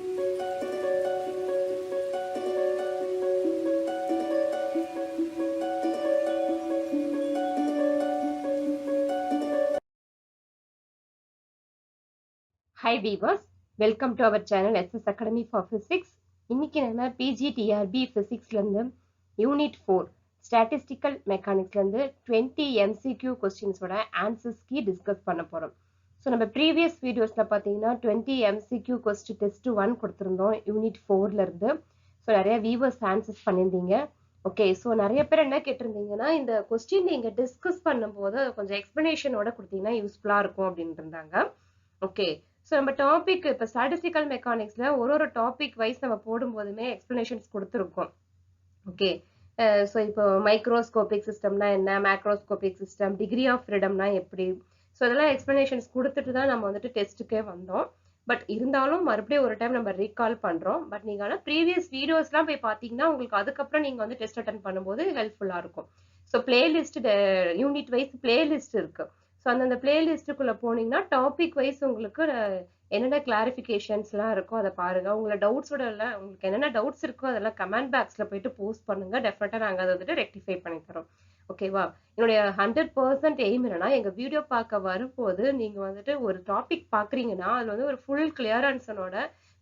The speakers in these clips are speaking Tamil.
Hi viewers, welcome to our channel SS Academy for Physics. இன்னைக்கு நம்ம PGTRB Physicsல இருந்து Unit 4 Statistical Mechanicsல இருந்து 20 MCQ questionஸோட answers key discuss பண்ண போறோம். ஸோ நம்ம ப்ரீவியஸ் வீடியோஸ்ல பார்த்தீங்கன்னா 20 MCQ question test 1 கொடுத்துருந்தோம் Unit 4ல இருந்து. ஸோ நிறைய viewers answers பண்ணியிருந்தீங்க. ஓகே, ஸோ நிறைய பேர் என்ன கேட்டிருந்தீங்கன்னா இந்த கொஸ்டின் நீங்க டிஸ்கஸ் பண்ணும்போது கொஞ்சம் எக்ஸ்பிளனேஷனோட கொடுத்தீங்கன்னா யூஸ்ஃபுல்லா இருக்கும் அப்படின்னு இருந்தாங்க. ஓகே, ஸோ நம்ம டாபிக் இப்போ ஸ்டாட்டிஸ்டிக்கல் மெக்கானிக்ஸ்ல ஒரு டாபிக் வைஸ் நம்ம போடும்போதுமே எக்ஸ்பிளனேஷன்ஸ் கொடுத்துருக்கோம். ஓகே, ஸோ இப்போ மைக்ரோஸ்கோபிக் சிஸ்டம்னா என்ன, மேக்ரோஸ்கோபிக் சிஸ்டம், டிகிரி ஆஃப் ஃப்ரீடம்னா எப்படி, ஸோ இதெல்லாம் எக்ஸ்பிளனேஷன்ஸ் கொடுத்துட்டு தான் நம்ம வந்துட்டு டெஸ்ட்டுக்கே வந்தோம். பட் இருந்தாலும் மறுபடியும் ஒரு டைம் நம்ம ரீகால் பண்றோம். பட் நீங்க ஆனால் ப்ரீவியஸ் வீடியோஸ்லாம் போய் பார்த்தீங்கன்னா உங்களுக்கு அதுக்கப்புறம் நீங்க வந்து டெஸ்ட் அட்டன் பண்ணும்போது ஹெல்ப்ஃபுல்லா இருக்கும். So playlist unit wise playlist இருக்கு. ஸோ அந்தந்த பிளேலிஸ்ட்டுக்குள்ள போனீங்கன்னா டாபிக் வைஸ் உங்களுக்கு என்னென்ன கிளாரிஃபிகேஷன்ஸ்லாம் இருக்கோ அதை பாருங்க. உங்களை டவுட்ஸோட எல்லாம் உங்களுக்கு என்னென்ன டவுட்ஸ் இருக்கோ அதெல்லாம் கமெண்ட் பாக்ஸ்ல போயிட்டு போஸ்ட் பண்ணுங்க. டெஃபினட்டா நாங்கள் அதை வந்துட்டு ரெக்டிஃபை பண்ணி தரோம். ஓகேவா? என்னுடைய 100% எய்ம் என்னன்னா எங்க வீடியோ பார்க்க வரும்போது நீங்க வந்துட்டு ஒரு டாபிக் பாக்குறீங்கன்னா அதுல வந்து ஒரு ஃபுல் கிளியரன்ஸனோட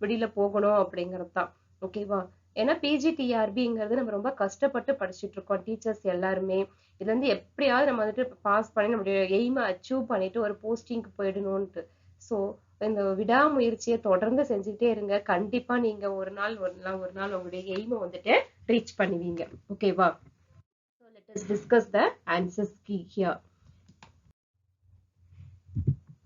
வெளியில போகணும் அப்படிங்கிறது தான். ஓகேவா? ஏன்னா பிஜிடிஆர்பிங்கிறது நம்ம ரொம்ப கஷ்டப்பட்டு படிச்சுட்டு இருக்கோம் டீச்சர்ஸ் எல்லாருமே. இதுல இருந்து எப்படியாவது நம்ம வந்துட்டு பாஸ் பண்ணி நம்மளுடைய எய்மை அச்சீவ் பண்ணிட்டு ஒரு போஸ்டிங்க்கு போயிடணும்ட்டு. ஸோ இந்த விடாமுயற்சியை தொடர்ந்து செஞ்சுக்கிட்டே இருங்க. கண்டிப்பா நீங்க ஒரு நாள் உங்களுடைய எய்மை வந்துட்டு ரீச் பண்ணுவீங்க. ஓகேவா? So let us discuss the answers key here.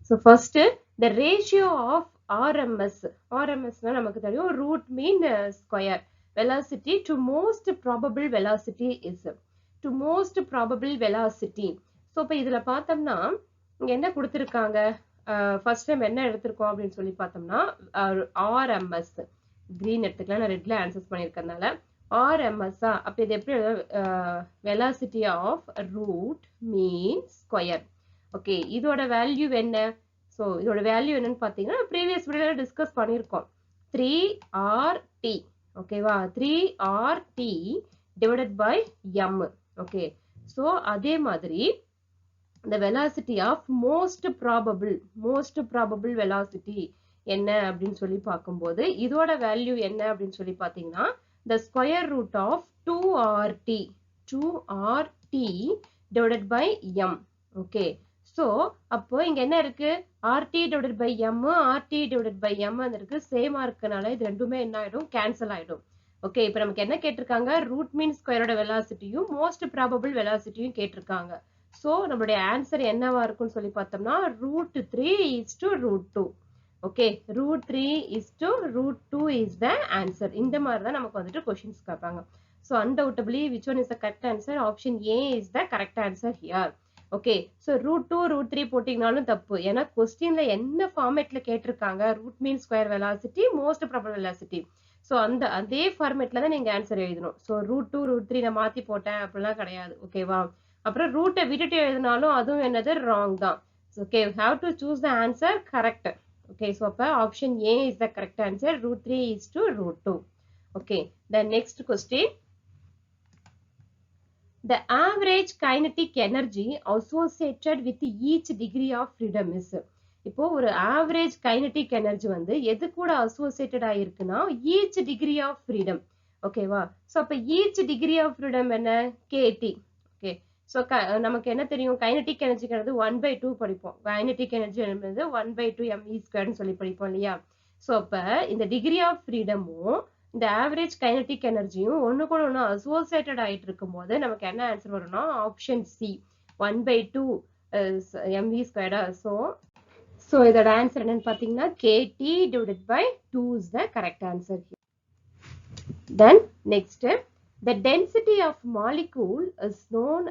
So first, the ratio of RMS. RMS na நமக்கு தெரியும் root mean square. Velocity to most probable velocity is. To most probable velocity. So இப்போ இதுல பார்த்தோம்னா இங்க என்ன கொடுத்திருக்காங்க? ஃபர்ஸ்ட் டைம் என்ன எடுத்திருக்கோம் அப்படின்னு சொல்லி பார்த்தோம்னா RMS. கிரீன் எடுத்துக்கலாம், நான் ரெட்ல ஆன்சர்ஸ் பண்ணியிருக்கறதுனால RMS அப்ப இது எப்படி velocity of root mean square. Okay, இதோட வேல்யூ என்ன? ஸோ இதோட வேல்யூ என்னன்னு பார்த்தீங்கன்னா ப்ரீவியஸ் வீடியோல டிஸ்கஸ் பண்ணியிருக்கோம். 3RT. ஓகேவா? 3RT divided by m. Okay, so அதே மாதிரி the velocity of most probable velocity என்ன அப்படின்னு சொல்லி பார்க்கும்போது இதோட வேல்யூ என்ன அப்படின்னு சொல்லி பார்த்தீங்கன்னா the square root of 2RT divided by m. Okay, so அப்போ இங்க என்ன இருக்கு? RT divided by m, RT divided by m இருக்கு. சேமா இருக்கனால இது ரெண்டுமே என்ன ஆயிடும்? கேன்சல் ஆயிடும். ஓகே, இப்போ நமக்கு என்ன கேட்டிருக்காங்க? ரூட் மீன் ஸ்கொயரோட வெலாசிட்டியும் மோஸ்ட் ப்ராபபிள் வெலாசிட்டியும் கேட்டிருக்காங்க. ஸோ நம்மளுடைய ஆன்சர் என்னவா இருக்கும்னு சொல்லி பார்த்தோம்னா √3:√2. Okay, √3:√2 is the answer. இந்த மாதிரி தான் நமக்கு வந்துட்டு கொஸ்டின்ஸ் கேட்பாங்க. So undoubtedly which one is the correct answer? Option A is the correct answer here. Okay, so √2 √3 போட்டீங்கனாலும் தப்பு. ஏன்னா கொஸ்டின்ல என்ன ஃபார்மேட்ல கேட்டிருக்காங்க? Root mean square velocity, most probable velocity. So அதே ஃபார்மேட்ல தான் நீங்க ஆன்சர் எழுதணும். ஸோ √2 √3 நான் மாத்தி போட்டேன் அப்படிலாம் கிடையாது. ஓகேவா? அப்புறம் ரூட்டை விட்டுட்டு எழுதினாலும் அதுவும் என்னது? ராங் தான். Okay, have to choose the answer correct. Okay, so அப்போ option A is the correct answer. √3:√2. Okay, the next question. The average kinetic energy associated with each degree of freedom is. இப்போ ஒரு ஆவரேஜ் கைனடிக் எனர்ஜி வந்து எது கூட அசோசியேட்டட் ஆயிருக்குன்னா ஈச் டிகிரி ஆஃப் ஃப்ரீடம். ஓகேவா? ஸோ அப்போ ஈச் டிகிரி ஆஃப் ஃப்ரீடம் என்ன? KT. ஓகே, ஸோ நமக்கு என்ன தெரியும்? கைனடிக் எனர்ஜிங்கிறது 1/2 படிப்போம். கைனடிக் எனர்ஜி என்பது 1/2 mv² சொல்லி படிப்போம் இல்லையா? ஸோ அப்போ இந்த டிகிரி ஆஃப் ஃப்ரீடமும் இந்த ஆவரேஜ் கைனடிக் எனர்ஜியும் ஒன்று கூட ஒன்று அசோசியேட்டட் ஆகிட்டு இருக்கும் போது நமக்கு என்ன ஆன்சர் வரும்னா ஆப்ஷன் சி 1/2 mv². ஸோ இதோட ஆன்சர் என்னன்னு பார்த்தீங்கன்னா KT divided by 2 is the correct answer here. Then next, the density of molecule is known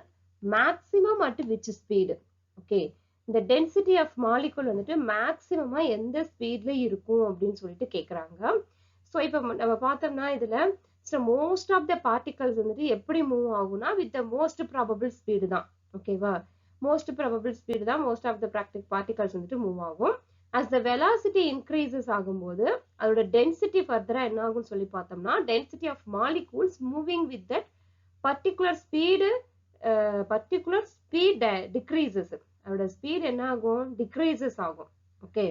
maximum at which speed? Okay, இந்த டென்சிட்டி ஆஃப் மாலிகுல் வந்துட்டு மேக்சிமமா எந்த ஸ்பீட்ல இருக்கும் அப்படின்னு சொல்லிட்டு கேட்குறாங்க. ஸோ இப்போ நம்ம பார்த்தோம்னா இதுல மோஸ்ட் ஆஃப் த பார்ட்டிகல்ஸ் வந்துட்டு எப்படி மூவ் ஆகும்னா with the most probable speed தான். ஓகேவா? மோஸ்ட் ப்ராபபிள் ஸ்பீடு தான் மோஸ்ட் ஆஃப் த பார்ட்டிகல்ஸ் வந்துட்டு மூவ் ஆகும். as the velocity increases ஆகும்போது அதோட density further என்ன ஆகும்னு சொல்லி பார்த்தோம்னா density of molecules moving with that particular speed decreases. அதோட speed என்ன ஆகும் decreases ஆகும். Okay,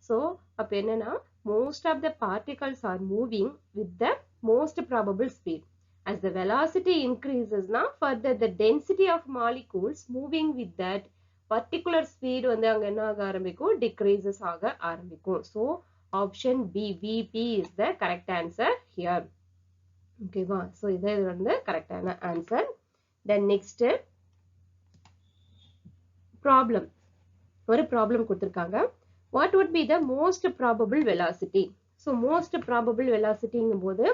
so அப்ப என்னன்னா most of the particles are moving with the most probable speed. As the velocity increases now further the density of molecules moving with that particular speed வந்து அங்க என்ன ஆக ஆரம்பிக்கும் decreases ஆக ஆரம்பிக்கும். So option B, VP is the correct answer here. Okay வா, so இது வந்து கரெக்டான answer. Then next problem, ஒரு problem கொடுத்திருக்காங்க. What would be the most probable velocity? So most probable velocity போது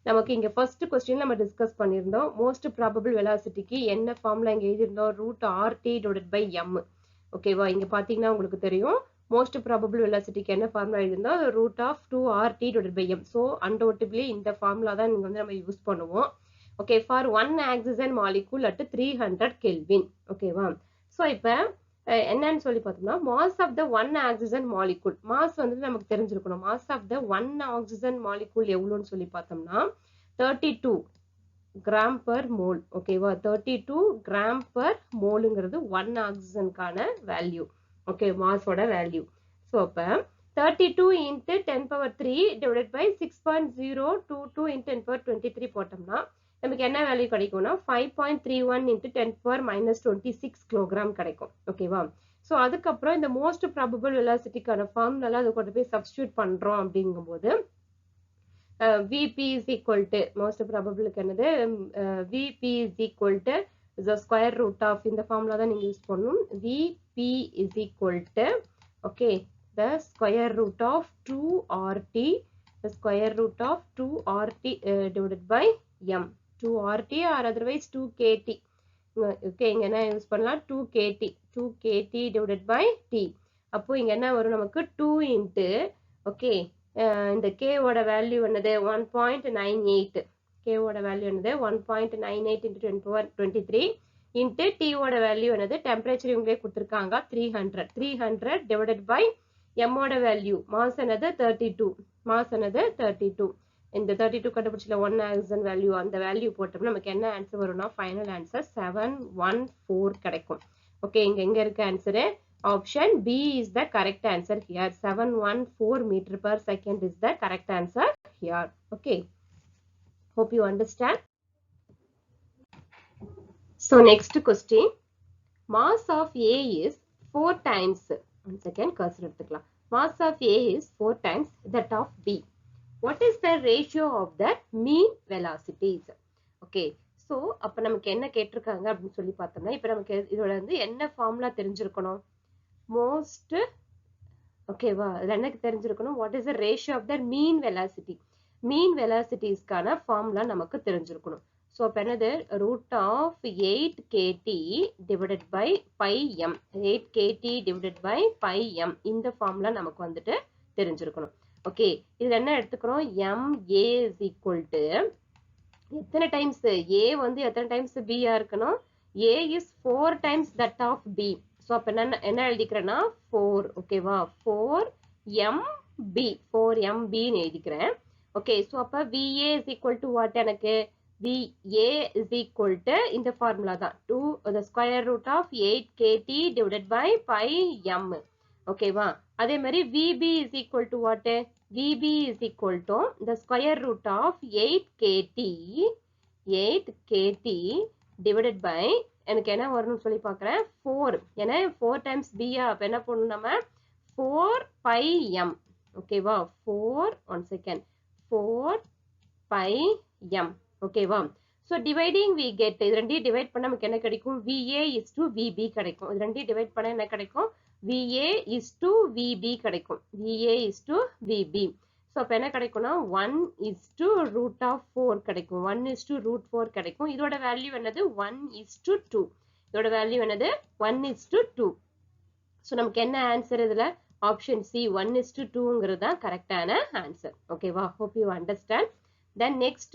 நமக்கு இங்க first question நம்ம டிஸ்கஸ் பண்ணியிருந்தோம். most probable velocityக்கு என்ன ஃபார்முலா இங்க எழுதியிருந்தோம், root RT divided by m. ஓகேவா, இங்க பாத்தீங்கன்னா உங்களுக்கு தெரியும் most probable velocityக்கு என்ன ஃபார்முலா எழுதியிருந்தோம், root of 2RT divided by m. so undoubtedly இந்த ஃபார்முலா தான் நீங்க வந்து நம்ம யூஸ் பண்ணுவோம். okay, for one oxygen molecule at 300 Kelvin. ஓகேவா, so இப்ப என்னன்னு சொல்லி பார்த்தோம்னா mass of the one oxygen molecule, mass வந்து நமக்கு தெரிஞ்சிருக்கணும். mass of the one oxygen molecule எவ்வளவுன்னு சொல்லி பார்த்தோம்னா 32 gram per mole. ஓகேவா, 32 gram per moleங்கிறது one oxygen கான வேல்யூ. ஓகே, mass ஓட வேல்யூ. so அப்ப 32 into 10 power 3 divided by 6.022 into 10 power 23 போட்டோம்னா நமக்கு என்ன வேல்யூ கிடைக்கும்னா 5.31 into 10 power minus 26 kilogram கிடைக்கும். ஓகேவா, சோ அதுக்கப்புறம் இந்த மோஸ்ட் ப்ராபபிள் வெலாசிட்டிக்கான ஃபார்முலா அது கொண்டு போய் சப்ஸ்டிட்யூட் பண்றோம் அப்படிங்கும்போது VP is equal to most probable என்னது VP is equal to the square root of இந்த ஃபார்முலா தான் நீங்க யூஸ் பண்ணணும். VP is equal to okay the square root of 2RT, the square root of 2RT divided by m, 2RT or otherwise 2KT. okay, இங்க என்ன யூஸ் பண்ணலாம் 2KT divided by T. அப்போ இங்க என்ன வரும் நமக்கு 2 into okay இந்த K ஓட வேல்யூ என்னது 1.98, K ஓட வேல்யூ என்னது 1.98 into 10 power 23 into T ஓட வேல்யூ என்னது டெம்பரேச்சர் இவங்களே கொடுத்திருக்காங்க 300 divided by m ஓட வேல்யூ மாஸ் என்னது 32, மாஸ் என்னது 32. இந்த 32 கண்டுபிடிச்சல 1 oxygen வேல்யூ, அந்த வேல்யூ போட்டோம்னா நமக்கு என்ன ஆன்சர் வரும்னா ஃபைனல் ஆன்சர் 714 கிடைக்கும். ஓகே, இங்க எங்க இருக்கு answer, option B is the correct answer here. 714 meter per second is the correct answer here. Okay, hope you understand. So next question, mass of A is 4 times, one second cursor எடுத்துக்கலாம், mass of A is 4 times that of B. What is the ratio of the mean velocities? Okay, so அப்ப நமக்கு என்ன கேட்டிருக்காங்க அப்படின்னு சொல்லி பார்த்தோம்னா இப்ப நமக்கு இதோட வந்து என்ன ஃபார்முலா தெரிஞ்சிருக்கணும், most ஓகேவா, இதுல என்ன தெரிஞ்சிருக்கணும், what is the ratio of the mean velocity, mean velocitiesக்கான ஃபார்முலா நமக்கு தெரிஞ்சிருக்கணும். so அப்ப என்னது root of 8KT divided by pi m, 8KT divided by pi m, இந்த ஃபார்முலா நமக்கு வந்துட்டு தெரிஞ்சிருக்கணும். ஓகே, இதுல என்ன எடுத்துக்கிறோம், MA is equal to எத்தனை டைம்ஸ் A வந்து எத்தனை டைம்ஸ் B ஆ இருக்கணும், A is 4 times that of B. so அப்ப என்ன எழுதிக்கிறேன்னா 4. ஓகேவா, 4MB, 4MB ன்னு எழுதிக்கிறேன். ஓகே, so அப்ப VA is equal to what, எனக்கு VA is equal to இந்த ஃபார்முலா தான் 2 the square root of 8KT divided by pi m. ஓகேவா, அதே மாதிரி VB is equal to what, VB is equal to the square root of 8KT divided by எனக்கு என்ன வரும்னு சொல்லி பார்க்கிறேன் 4, ஏன்னா 4 times B அப்ப என்ன பண்ணணும் நம்ம 4 pi m. ஓகேவா, 4 one second 4 pi m. ஓகேவா, so dividing we get, இது ரெண்டையும் டிவைட் பண்ணா நமக்கு என்ன கிடைக்கும், VA is to VB கிடைக்கும். இது ரெண்டையும் டிவைட் பண்ணா என்ன கிடைக்கும், VA is to VB கிடைக்கும், VA is to VB. so அப்ப என்ன கிடைக்கும்னா 1 is to root of 4 கிடைக்கும், 1 is to root 4 கிடைக்கும். இதோட வேல்யூ என்னது 1 is to 2, இதோட வேல்யூ என்னது 1 is to 2. so நமக்கு என்ன ஆன்சர் இதுல, ஆப்ஷன் C 1 is to 2ங்கிறது தான் கரெக்டான ஆன்சர். ஓகேவா, hope you understand. then next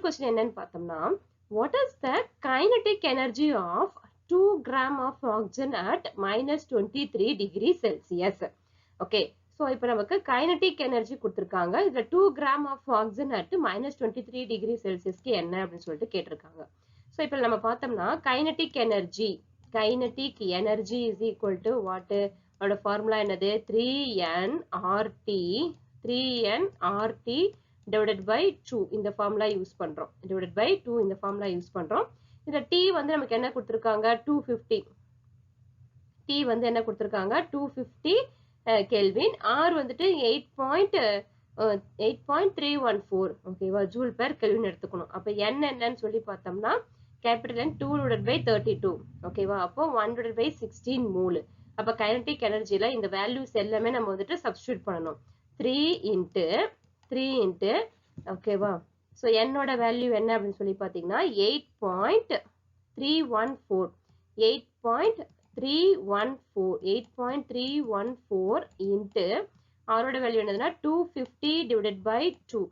question என்னன்னு பார்த்தோம்னா what is the kinetic energy of 2 gram of oxygen at minus 23 degrees Celsius? Okay, so இப்போ நமக்கு கைனடிக் எனர்ஜி கொடுத்துருக்காங்க. இதுல 2 gram of oxygen at -23 degree செல்சியஸ்க்கு என்ன அப்படின்னு சொல்லிட்டு கேட்டிருக்காங்க. ஸோ இப்போ நம்ம பார்த்தோம்னா kinetic energy is equal to what? அதோட ஃபார்முலா என்னது? 3nRT டிவைடட் பை 2 இந்த ஃபார்முலா யூஸ் பண்றோம். டிவைடட் பை 2 இந்த ஃபார்முலா யூஸ் பண்றோம். இந்த T வந்து நமக்கு என்ன கொடுத்துருக்காங்க? 250. T வந்து என்ன கொடுத்துருக்காங்க? 250 கெல்வின். R வந்துட்டு 8.314 ஓகேவா? ஜூல் பெர் கெல்வின் எடுத்துக்கணும். அப்ப n என்னன்னு சொல்லி பார்த்தோம்னா கேபிட்டல் N 2/32 ஓகேவா? அப்போ 1/16 மூல். அப்ப கைனடிக் எனர்ஜில இந்த வேல்யூஸ் எல்லாமே நம்ம வந்துட்டு சப்ஸ்டிட்யூட் பண்ணணும். 3 இன்ட்டு ஓகேவா? ஸோ என்னோட வேல்யூ என்ன அப்படின்னு சொல்லி பார்த்தீங்கன்னா 8.314 இன்ட்டு அவரோட வேல்யூ என்னதுன்னா 250 டிவைடட் பை 2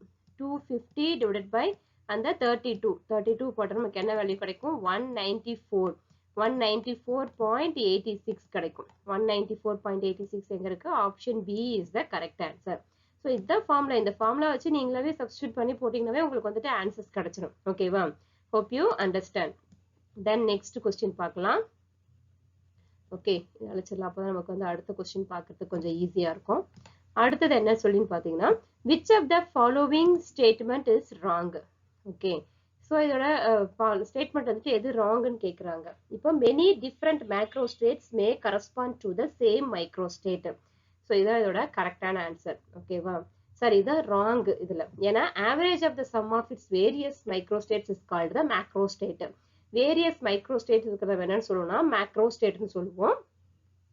250 டிவைடட் பை அந்த 32 போட்டா நமக்கு என்ன வேல்யூ கிடைக்கும்? 194.86 கிடைக்கும். 194.86 எங்க இருக்கு? Option B is the correct answer. So இதுதான் ஃபார்முலா. இந்த ஃபார்முலா வச்சு நீங்களாவே சப்ஸ்டிட்யூட் பண்ணி போட்டீங்கன்னாவே உங்களுக்கு வந்துட்டு ஆன்சர்ஸ் கிடைச்சிடும். ஓகேவா? Hope you understand. Then next question பார்க்கலாம். ஓகே, அழைச்சிடலாம். அப்போ நமக்கு வந்து அடுத்த கொஸ்டின் பார்க்கறதுக்கு கொஞ்சம் ஈஸியா இருக்கும். அடுத்தது என்ன சொல்லின்னு பார்த்தீங்கன்னா which of the following statement is wrong? Okay, so இதோட ஸ்டேட்மெண்ட் வந்துட்டு எது ராங்னு கேட்குறாங்க. இப்போ many different macro states May correspond to the same micro state. So இதான் இதோட கரெக்டான ஆன்சர். ஓகேவா? சரி, இதான் ராங் இதுல. ஏன்னா average of the sum of its various micro states is called the macro state. Various micro state இருக்கிறத என்னன்னு சொல்லுவோம்னா மேக்ரோ ஸ்டேட்னு சொல்லுவோம்.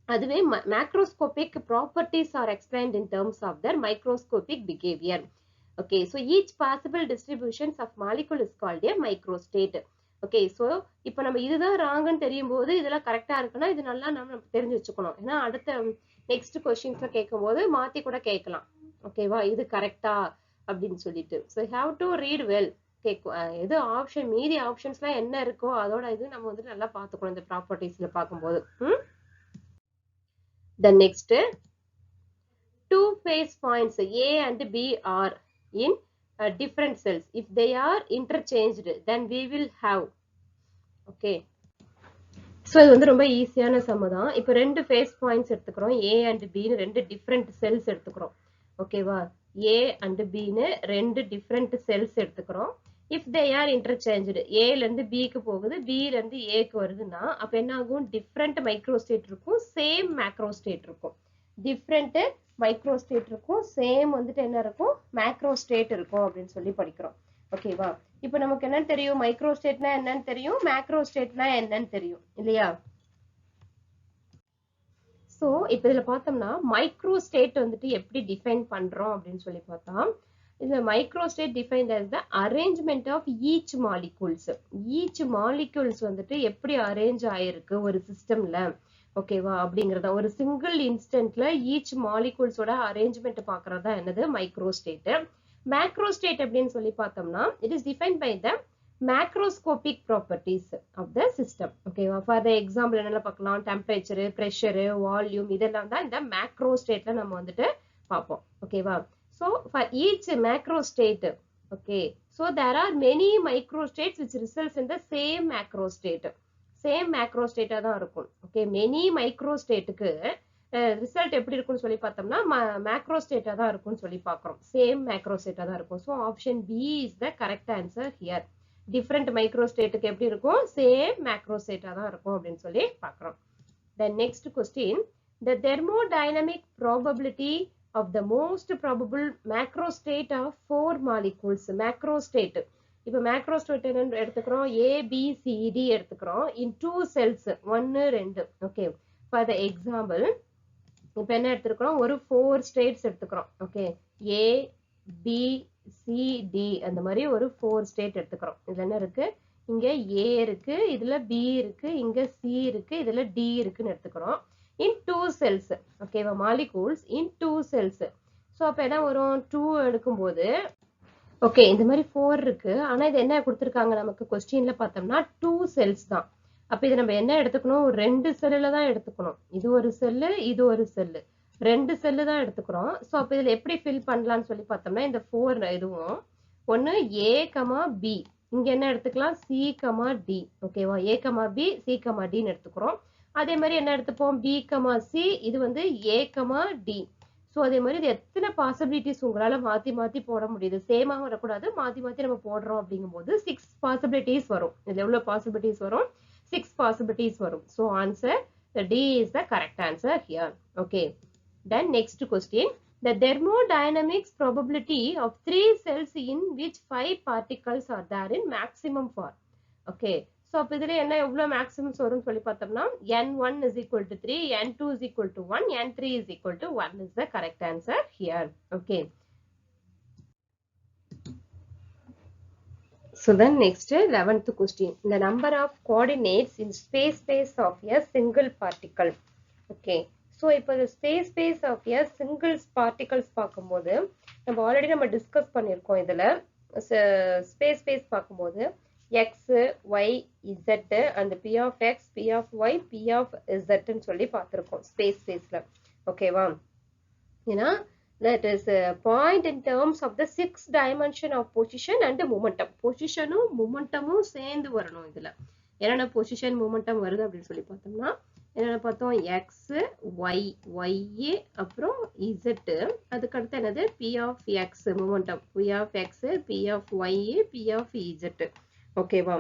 அதுவே macroscopic properties are explained in terms of their microscopic behaviour. Okay, so each possible distributions of molecule is called a micro state. Okay, so இப்போ நம்ம இதுதான் ராங்குன்னு தெரியும் போது இதெல்லாம் கரெக்டா இருக்குன்னா இது நல்லா நம்ம தெரிஞ்சு வச்சுக்கணும். ஏன்னா அடுத்த நெக்ஸ்ட் கொஸ்டின்ஸ்ல கேட்கும் போது மாத்தி கூட கேட்கலாம். ஓகேவா? இது கரெக்டா அப்படின்னு சொல்லிட்டு. So have to read well. எது ஆப்ஷன் மீதி ஆப்ஷன்ஸ்லாம் என்ன இருக்கோ அதோட இது நம்ம வந்து நல்லா பார்த்துக்கணும் இந்த ப்ராப்பர்ட்டிஸ்ல பார்க்கும்போது. The next, two phase points A and B are in different cells. If they are interchanged, then we will have. Okay. So இது வந்து ரொம்ப ஈஸியான சம்ம தான். இப்போ ரெண்டு ஃபேஸ் பாயிண்ட்ஸ் எடுத்துக்கிறோம். A and Bன்னு ரெண்டு டிஃப்ரெண்ட் செல்ஸ் எடுத்துக்கிறோம். ஓகேவா? A and Bன்னு ரெண்டு டிஃப்ரெண்ட் செல்ஸ் எடுத்துக்கிறோம். இஃப் தே ஆர் இன்டர்சேஞ்சு, ஏல இருந்து பிக்கு போகுது, பில இருந்து ஏக்கு வருதுன்னா அப்ப என்ன ஆகும்? டிஃப்ரெண்ட் மைக்ரோ ஸ்டேட் இருக்கும், சேம் மேக்ரோ ஸ்டேட் இருக்கும். டிஃப்ரெண்ட் மைக்ரோ ஸ்டேட் இருக்கும், சேம் வந்துட்டு என்ன இருக்கும்? மேக்ரோ ஸ்டேட் இருக்கும் அப்படின்னு சொல்லி படிக்கிறோம். ஓகேவா? இப்போ நமக்கு என்னன்னு தெரியும்? மைக்ரோ ஸ்டேட்னா என்னன்னு தெரியும், மேக்ரோ ஸ்டேட்னா என்னன்னு தெரியும் இல்லையா? ஸோ இப்போ இதுல பார்த்தோம்னா மைக்ரோ ஸ்டேட் வந்துட்டு எப்படி டிஃபைன் பண்றோம் அப்படின்னு சொல்லி பார்த்தா, இந்த micro state defined as the arrangement of each molecules. each molecules வந்துட்டு எப்படி அரேஞ்ச் ஆயிருக்கு ஒரு சிஸ்டம்ல, ஓகேவா? அப்படிங்கறத ஒரு சிங்கிள் இன்ஸ்டன்ட்ல ஈச் மாலிகூல்ஸோட அரேஞ்ச்மெண்ட் பாக்குறதா என்னது? Micro state. மேக்ரோ ஸ்டேட் அப்படின்னு சொல்லி பார்த்தோம்னா it is defined by the macroscopic properties of the system. ஓகேவா? ஃபார் த எக்ஸாம்பிள் என்னெல்லாம் பார்க்கலாம்? டெம்பரேச்சர், ப்ரெஷர், வால்யூம், இதெல்லாம் தான் இந்த மேக்ரோ ஸ்டேட்ல நம்ம வந்துட்டு பார்ப்போம். ஓகேவா? So for each macro state, okay, so there are many micro states which results in the same macro state. Same macro state தான் இருக்கும். Okay, many micro stateக்கு ரிசல்ட் எப்படி இருக்கும்னு சொல்லி பார்த்தோம்னா மேக்ரோ ஸ்டேட்டா தான் இருக்கும்னு சொல்லி பார்க்கிறோம். சேம் மேக்ரோ ஸ்டேட்டா தான் இருக்கும். So option B is the correct answer here. Different micro ஸ்டேட்டுக்கு எப்படி இருக்கும்? சேம் மேக்ரோ ஸ்டேட்டா தான் இருக்கும் அப்படின்னு சொல்லி பார்க்கிறோம். The next question, the thermodynamic probability of the most probable macro state of 4 molecules. Macro state. இப்போ macro state என்னன்னு எடுத்துக்கிறோம்? A, B, C, D எடுத்துக்கிறோம். In 2 cells. 1, 2. Okay. For the example, இப்போ என்ன எடுத்துக்கிறோம்? ஒரு 4 states எடுத்துக்கிறோம். Okay. A, B, C, D அந்த மாதிரி ஒரு 4 state எடுத்துக்கிறோம். இதுல என்ன இருக்கு? இங்க A இருக்கு, இதுல B இருக்கு, இங்க C இருக்கு, இதுல D இருக்குன்னு எடுத்துக்கிறோம். In 2 cells. ஓகேவா? molecules in 2 cells. ஸோ அப்போ என்ன வரும்? 2 எடுக்கும்போது ஓகே இந்த மாதிரி 4 இருக்கு. ஆனா இது என்ன கொடுத்துருக்காங்க நமக்கு கொஸ்டின்ல பார்த்தோம்னா 2 cells தான். அப்ப இது நம்ம என்ன எடுத்துக்கணும்? 2 செல்லுல தான் எடுத்துக்கணும். இது ஒரு செல்லு, இது ஒரு செல்லு. ரெண்டு செல்லு தான் எடுத்துக்கிறோம். ஸோ அப்போ இதில் எப்படி ஃபில் பண்ணலாம்னு சொல்லி பார்த்தோம்னா இந்த 4 இதுவும் ஒன்று ஏ கமா பி, இங்கே என்ன எடுத்துக்கலாம் சி கமா டி. ஓகேவா, A comma B C comma டின்னு எடுத்துக்கிறோம். அதே மாதிரி என்ன எடுத்துப்போம் பி கமா சி, இது வந்து ஏ கமா டி. ஸோ அதே மாதிரி இது எத்தனை பாசிபிலிட்டிஸ் உங்களால் மாற்றி மாற்றி போட முடியுது, சேமாக வரக்கூடாது, மாற்றி மாற்றி நம்ம போடுறோம் அப்படிங்கும்போது 6 பாசிபிலிட்டிஸ் வரும். இதில் எவ்வளோ பாசிபிலிட்டிஸ் வரும், 6 பாசிபிலிட்டிஸ் வரும். So answer D is the correct answer here. Okay. Then next question. The thermodynamics probability of 3 cells in which 5 particles are there in maximum form. Okay. So, அப்போ இதில் என்ன எவ்வளோ மேக்ஸிமம்ஸ் வரும்னு சொல்லி பார்த்தோம்னா n1 is equal to 3, n2 is equal to 1, n3 is equal to 1 is the correct answer here. Okay. So then next 11th question. The number of coordinates in space of a single particle. Okay. So இப்போ the space of a single particles பார்க்கும்போது நம்ம ஆல்ரெடி நம்ம டிஸ்கஸ் பண்ணியிருக்கோம். இதில் space பார்க்கும்போது x, y, z and p of x, p of y, p of z ன்னு சொல்லி பார்த்துருக்கோம் spaceல. ஓகேவா, ஏன்னா that is a point in terms of the 6 dimension of position and momentum. பொசிஷனும் மொமெண்டமும் சேர்ந்து வரணும். இதில் என்னென்ன பொசிஷன் மொமெண்டம் வருது அப்படின்னு சொல்லி பார்த்தோம்னா என்னென்ன பார்த்தோம், எக்ஸ் ஒய், ஒய் அப்புறம் இசட்டு, அதுக்கடுத்து என்னது P of X momentum, P of X, P of Y, P of Z. ஓகேவா,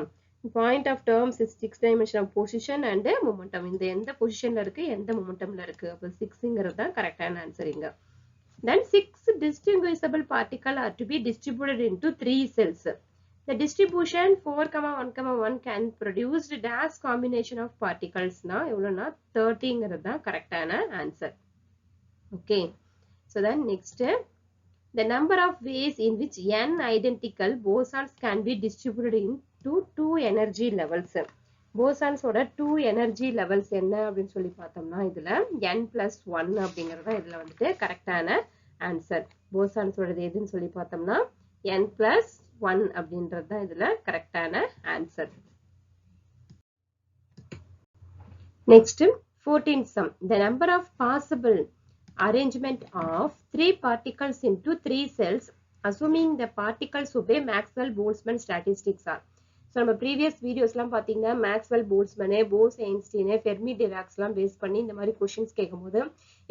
point of terms is 6 dimension of position and momentum. இந்த எந்த பொசிஷன்ல இருக்கு எந்த மொமெண்டம்ல இருக்கு, அப்போ 6ங்கிறது தான் கரெக்டான ஆன்சர் இங்க. Then 6 distinguishable particles are to be distributed into 3 cells. The distribution 4,1,1 can produce dash combination of particles. Na எவ்வளோனா 30ங்கிறது தான் கரெக்டான answer. Okay. So then next, the number of ways in which n identical bosons can be distributed into 2 energy levels. Bosons ஓட 2 energy levels என்ன அப்படின்னு சொல்லி பார்த்தோம்னா இதில் n+1 அப்படிங்கிறது தான் இதில் வந்துட்டு கரெக்டான ஆன்சர். போசான்ஸ் ஓடது எதுன்னு சொல்லி பார்த்தோம்னா n+1 அப்படின்றது தான் இதில் கரெக்டான answer. Next 14th sum. The number of possible arrangement of 3 particles into 3 cells assuming the particles obey Maxwell-Boltzmann statistics are. So நம்ம ப்ரீவியஸ் வீடியோஸ்லாம் பார்த்தீங்கன்னா Maxwell போல்ட்ஸ்மேனு, Bose Einstein, Fermi டிராக்ஸ்லாம் base பண்ணி இந்த மாதிரி கொஷின்ஸ் கேட்கும்போது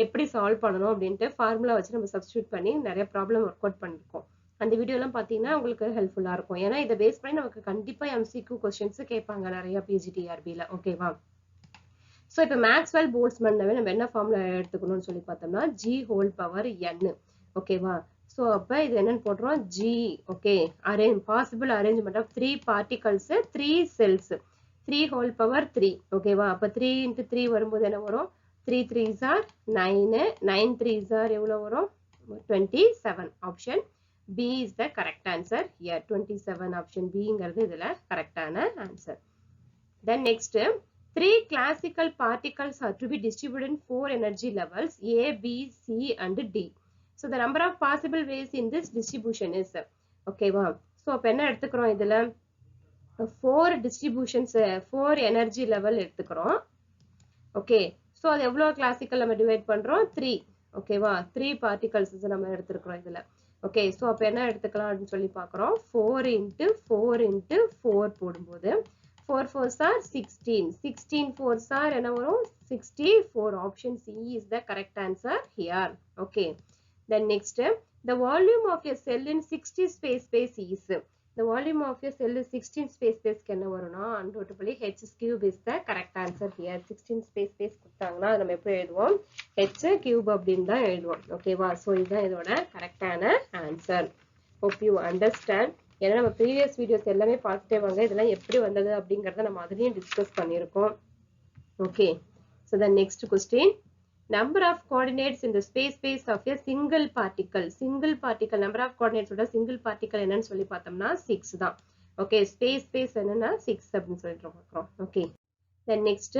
எப்படி சால்வ் பண்ணணும் அப்படின்ட்டு ஃபார்முலா வச்சு நம்ம சப்ஸ்டியூட் பண்ணி நிறைய ப்ராப்ளம் ஒர்க் அவுட் பண்ணியிருக்கோம். அந்த வீடியோலாம் பார்த்தீங்கன்னா உங்களுக்கு ஹெல்ப்ஃபுல்லாக இருக்கும். ஏன்னா இதை பேஸ் பண்ணி நமக்கு கண்டிப்பாக MCQ கொஸ்டின்ஸ் கேட்பாங்க நிறைய PGTRBயில். ஓகேவா, ஸோ இப்போ மேக்ஸ்வெல் போல்ட்ஸ்மேன்னாவே நம்ம என்ன ஃபார்முலா எடுத்துக்கணும்னு சொல்லி பார்த்தோம்னா G⁴n. ஓகேவா, ஸோ அப்போ இது என்னன்னு போடுறோம் G. Okay, possible arrangement of 3 particles 3 cells 3⁴3. ஓகேவா, அப்போ 3 × 3 வரும்போது என்ன வரும், 3 3s are 9, 9 3s are எவ்வளோ வரும் 27. Option B is the correct answer here. 27 option Bங்கிறது இதில் கரெக்டான answer. Then next, 3 classical particles are to be distributed in 4 energy levels A, B, C and D. So the number of possible ways in this distribution is, ஓகேவா, ஸோ அப்போ என்ன எடுத்துக்கிறோம் இதில் 4 டிஸ்ட்ரிபியூஷன்ஸ் 4 எனர்ஜி லெவல் எடுத்துக்கிறோம். ஓகே, ஸோ அது எவ்வளோ கிளாசிக்கல் நம்ம டிவைட் பண்ணுறோம் 3. ஓகேவா, 3 பார்ட்டிகல்ஸ் நம்ம எடுத்துருக்கிறோம் இதில். ஓகே, ஸோ அப்போ என்ன எடுத்துக்கலாம் அப்படின்னு சொல்லி பார்க்குறோம் 4 × 4 × 4 போடும்போது 4 4s are 16, 16 4s are என்ன வரும் 64. Option C is the correct answer here. Okay. Then next, the volume of a cell in 60 space is, the volume of a cell is 16 space என்ன வரும்னா undoubtedly h³ is the correct answer here. 16 space கொடுத்தாங்கன்னா நம்ம எப்படி எழுதுவோம் h³ அப்படின்னு தான் எழுதுவோம். ஓகேவா, ஸோ இதுதான் இதோட கரெக்டான ஆன்சர். hope you understand. ஏன்னா நம்ம ப்ரீவியஸ் வீடியோஸ் எல்லாமே பார்த்துட்டே வாங்க, இதெல்லாம் எப்படி வந்தது அப்படிங்கிறத நம்ம அதுலேயும் டிஸ்கஸ் பண்ணியிருக்கோம். Okay, so the next question, number of coordinates in the space of a single particle. Single particle number of coordinates ஓட single particle என்னன்னு சொல்லி பார்த்தோம்னா 6 தான். ஓகே, space என்னன்னா 6 அப்படின்னு சொல்லிட்டு பார்க்குறோம். Okay, then next,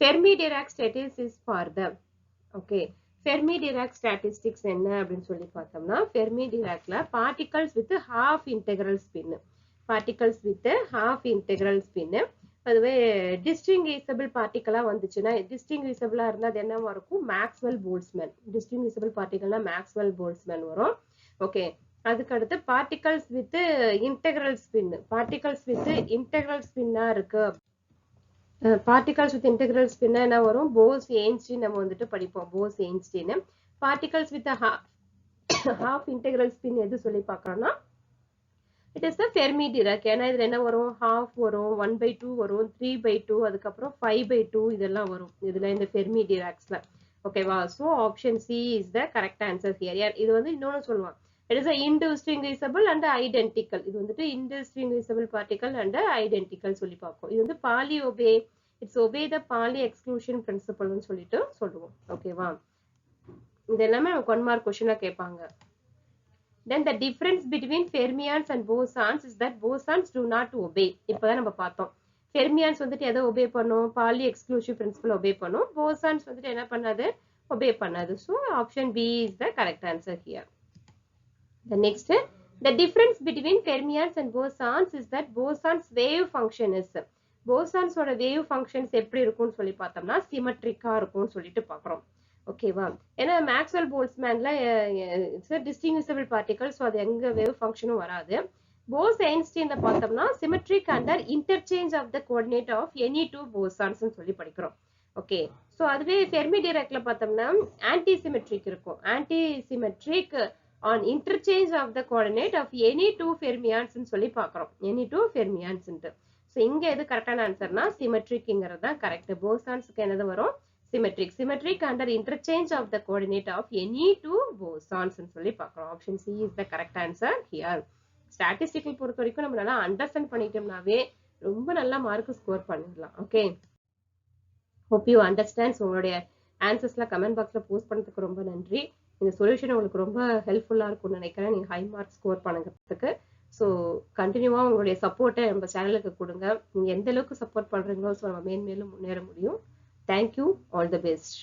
Fermi-Dirac statistics for the, okay, Fermi-Dirac statistics என்ன அப்படின்னு சொல்லி பார்த்தோம்னா Fermi-Diracல particles with half integral spin, particles with half integral spin அதுவே டிஸ்டிங்விசபிள் பார்ட்டிகளா வந்துச்சுன்னா டிஸ்டிங்விசபிளா இருந்தா அது என்னவா இருக்கும் மேக்ஸ்வெல் போல்ட்ஸ்மேன் டிஸ்டிங்விசபிள் பார்ட்டிகல்னா மேக்ஸ்வெல் போல்ட்ஸ்மேன் வரும் ஓகே அதுக்கு அடுத்து particles with integral spin particles with integral ஸ்பின்னா இருக்கு பார்ட்டிகல்ஸ் வித் இன்டெக்ரல் ஸ்பின்னா என்ன வரும் போஸ் எயின்ஸ்டீன் நம்ம வந்துட்டு படிப்போம் Bose Einstein particles with half integral spin எது சொல்லி பார்க்கறோம்னா it is the Fermi Dirac ஏன்னா இதுல என்ன வரும் half வரும் 1/2 வரும் 3/2 அதுக்கப்புறம் 5/2 இதெல்லாம் வரும் இதுல இந்த Fermi Dirac's-ல ஓகேவா so option C is the correct answer here இது வந்து இன்னொன்னு சொல்லுவாங்க it is a indistinguishable and identical இது வந்துட்டு indistinguishable particle and identical சொல்லி பார்ப்போம் இது வந்து Pauli obey it's obey the Pauli exclusion principle னு சொல்லிட்டு சொல்லுவோம் ஓகேவா இது எல்லாமே நமக்கு 1 மார்க் क्वेश्चन கேட்பாங்க then the difference between fermions and bosons is that bosons do not obey இப்போதான் நம்ம பார்த்தோம் fermions வந்துட்டு எதை obey பண்ணும் Pauli exclusion principle obey பண்ணும் bosons வந்துட்டு என்ன பண்ணாது obey பண்ணாது so option B is the correct answer here the next the difference between fermions and bosons is that bosons wave function is bosons ஓட wave functions எப்படி இருக்கும்னு சொல்லி பார்த்தோம்னா symmetric-ஆ இருக்கும்னு சொல்லிட்டு பார்க்கறோம் ஓகேவா ஏன்னா மேக்ஸ்வெல் போல்ட்ஸ்மேன்ல டிஸ்டிங்விசபிள் பார்ட்டிகல் ஸோ அது எங்க வேவ் ஃபங்க்ஷனும் வராது போஸ் ஐன்ஸ்டீன்ல பார்த்தோம்னா symmetric under interchange of the coordinate of any two bosons சொல்லி படிக்கிறோம் ஓகே ஸோ அதுவே ஃபெர்மி டிராக்ல பார்த்தோம்னா ஆன்டி சிமெட்ரிக் இருக்கும் anti symmetric on interchange of the coordinate of any two fermions சொல்லி பார்க்குறோம் எனி டூ ஃபெர்மியான்ஸ் ஸோ இங்க எது கரெக்டான ஆன்சர்னா சிமெட்ரிக்ங்கிறது தான் கரெக்ட் போசான்ஸ்க்கு என்னது வரும் symmetric under interchange of the coordinate of any two bosons ன்னு சொல்லி பார்க்கிறோம் option C is the correct answer here statistical பொறுத்த வரைக்கும் நம்ம நல்லா அண்டர்ஸ்டாண்ட் பண்ணிட்டோம்னாவே ரொம்ப நல்லா மார்க் ஸ்கோர் பண்ணிடலாம் ஓகே ஹோப் யூ அண்டர்ஸ்டாண்ட்ஸ் உங்களுடைய ஆன்சர்ஸ்லாம் கமெண்ட் பாக்ஸ்ல போஸ்ட் பண்ணதுக்கு ரொம்ப நன்றி இந்த சொல்யூஷன் உங்களுக்கு ரொம்ப ஹெல்ப்ஃபுல்லா இருக்கும்னு நினைக்கிறேன் நீங்க ஹை மார்க் ஸ்கோர் பண்ணுறதுக்கு ஸோ கண்டினியூவா உங்களுடைய சப்போர்ட்டை நம்ம சேனலுக்கு கொடுங்க நீங்க எந்த அளவுக்கு சப்போர்ட் பண்றீங்களோ ஸோ நம்ம மேன்மேலும் முன்னேற முடியும் Thank you. All the best.